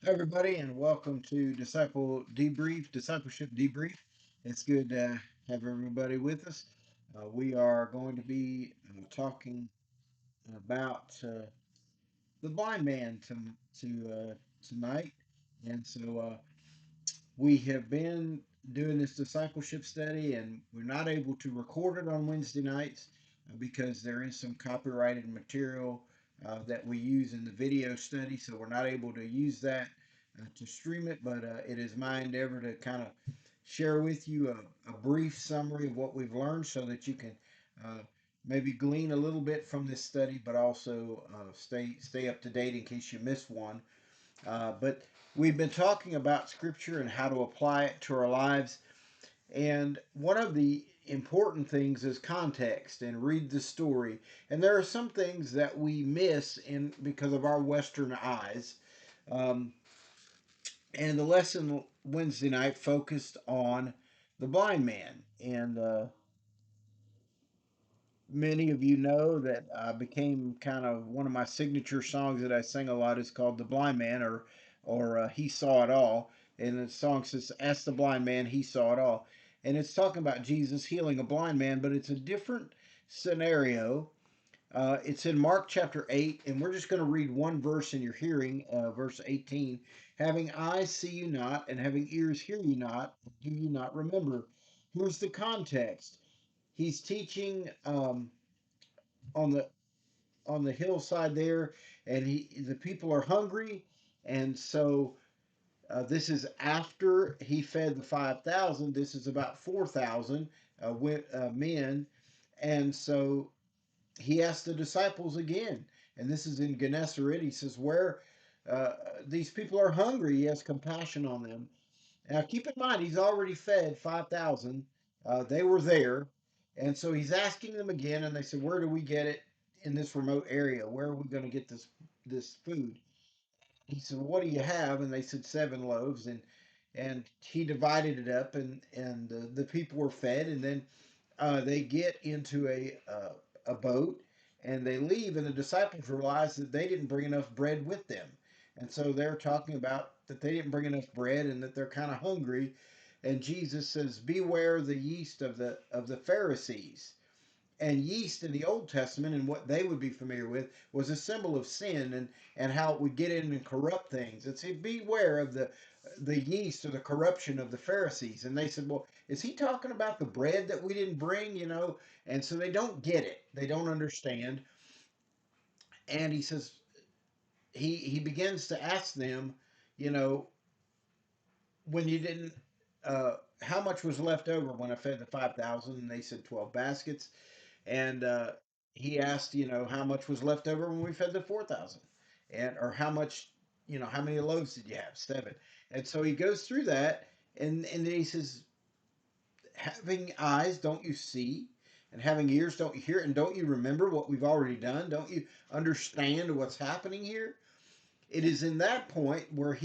Hi, everybody, and welcome to Discipleship Debrief. It's good to have everybody with us. We are going to be talking about the blind man tonight, and so we have been doing this discipleship study, and we're not able to record it on Wednesday nights because there is some copyrighted material that we use in the video study, so we're not able to use that to stream it. But it is my endeavor to kind of share with you a brief summary of what we've learned so that you can uh, maybe glean a little bit from this study, but also stay up to date in case you miss one. But we've been talking about Scripture and how to apply it to our lives. And one of the important things is context and read the story. And there are some things that we miss in because of our Western eyes. Um, and the lesson Wednesday night focused on the blind man. And many of you know that became kind of one of my signature songs that I sing a lot is called "The Blind Man" or "He Saw It All," and the song says, "Ask the blind man, he saw it all," and it's talking about Jesus healing a blind man, but it's a different scenario. It's in Mark chapter 8, and we're just going to read one verse in your hearing, verse 18. Having eyes, see you not, and having ears, hear you not, do you not remember? Here's the context. He's teaching on the hillside there, and the people are hungry, and so this is after he fed the 5,000. This is about 4,000 men, and so he asked the disciples again, and this is in Gennesaret. He says, "Where uh, these people are hungry, he has compassion on them." Now, keep in mind, he's already fed 5,000. They were there. And so he's asking them again, and they said, "Where do we get it in this remote area? Where are we going to get this food?" He said, "What do you have?" And they said, "Seven loaves." And he divided it up, and the people were fed. And then they get into a boat and they leave, and the disciples realize that they didn't bring enough bread with them. And so they're talking about that they didn't bring enough bread and that they're kind of hungry. And Jesus says, "Beware the yeast of the Pharisees." And yeast in the Old Testament and what they would be familiar with was a symbol of sin and how it would get in and corrupt things. And said, "Beware of the yeast or the corruption of the Pharisees." And they said, "Well, is he talking about the bread that we didn't bring?" And so they don't get it. They don't understand. And he says he begins to ask them, you know, when you didn't how much was left over when I fed the 5,000? And they said 12 baskets. And he asked, how much was left over when we fed the 4,000, and or how much, how many loaves did you have? Seven. And so he goes through that, and then he says, "Having eyes, don't you see? And having ears, don't you hear? And don't you remember what we've already done? Don't you understand what's happening here?" It is in that point where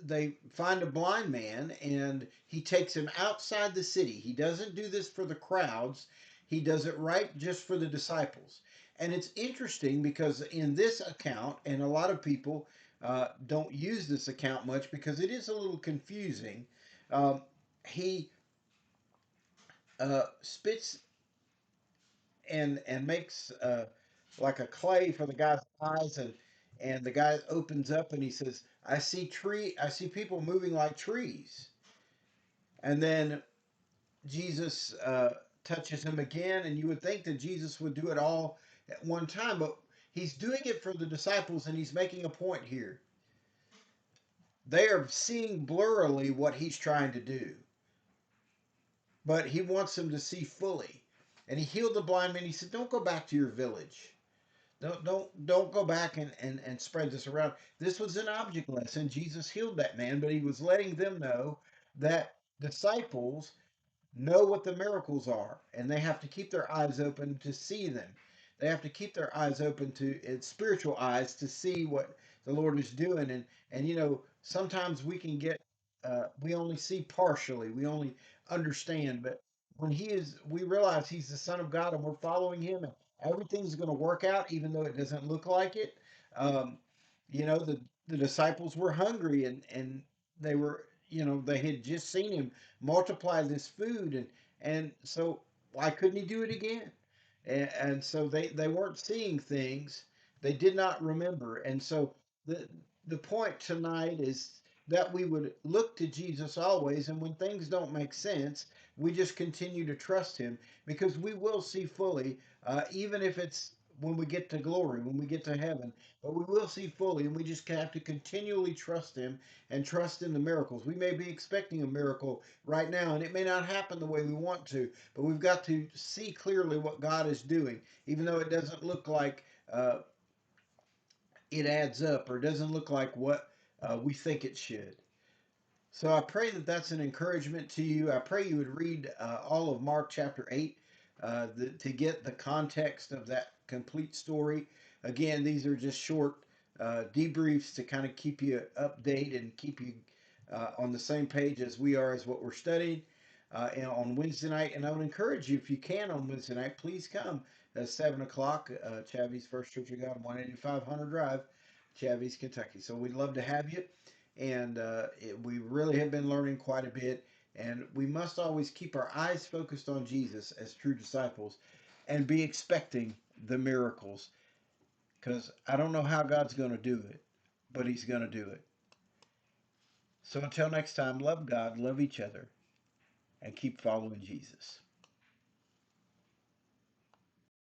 they find a blind man and he takes him outside the city. He doesn't do this for the crowds, he does it right just for the disciples. And it's interesting because in this account, and a lot of people don't use this account much because it is a little confusing. He spits and makes like a clay for the guy's eyes, and the guy opens up and he says, I see people moving like trees." And then Jesus touches him again, and you would think that Jesus would do it all at one time, but he's doing it for the disciples, and he's making a point here. They are seeing blurrily what he's trying to do, but he wants them to see fully. And he healed the blind man. He said, "Don't go back to your village. Don't go back and spread this around." This was an object lesson. Jesus healed that man, but he was letting them know that disciples know what the miracles are, and they have to keep their eyes open to see them. They have to keep their eyes open to spiritual eyes to see what the Lord is doing. And sometimes we can get we only see partially, we only understand, but when we realize He's the Son of God and we're following Him, and everything's going to work out, even though it doesn't look like it. Um, the the disciples were hungry, and they were, they had just seen him multiply this food, and so why couldn't he do it again? And so they weren't seeing things, they did not remember. And so the the point tonight is that we would look to Jesus always, and when things don't make sense, we just continue to trust him, because we will see fully, even if it's when we get to glory, when we get to heaven. But we will see fully, and we just have to continually trust him and trust in the miracles. We may be expecting a miracle right now, and it may not happen the way we want to, but we've got to see clearly what God is doing, even though it doesn't look like it adds up, or doesn't look like what we think it should. So I pray that that's an encouragement to you. I pray you would read all of Mark chapter 8 to get the context of that complete story. Again, these are just short debriefs to kind of keep you updated and keep you on the same page as we are as what we're studying and on Wednesday night. And I would encourage you, if you can, on Wednesday night, please come at 7 o'clock, Chavy's First Church of God, 185 Hunter Drive, Chavy's, Kentucky. So we'd love to have you, and we really have been learning quite a bit. And we must always keep our eyes focused on Jesus as true disciples, and be expecting the miracles, because I don't know how God's going to do it, but He's going to do it. So until next time, love God, love each other, and keep following Jesus.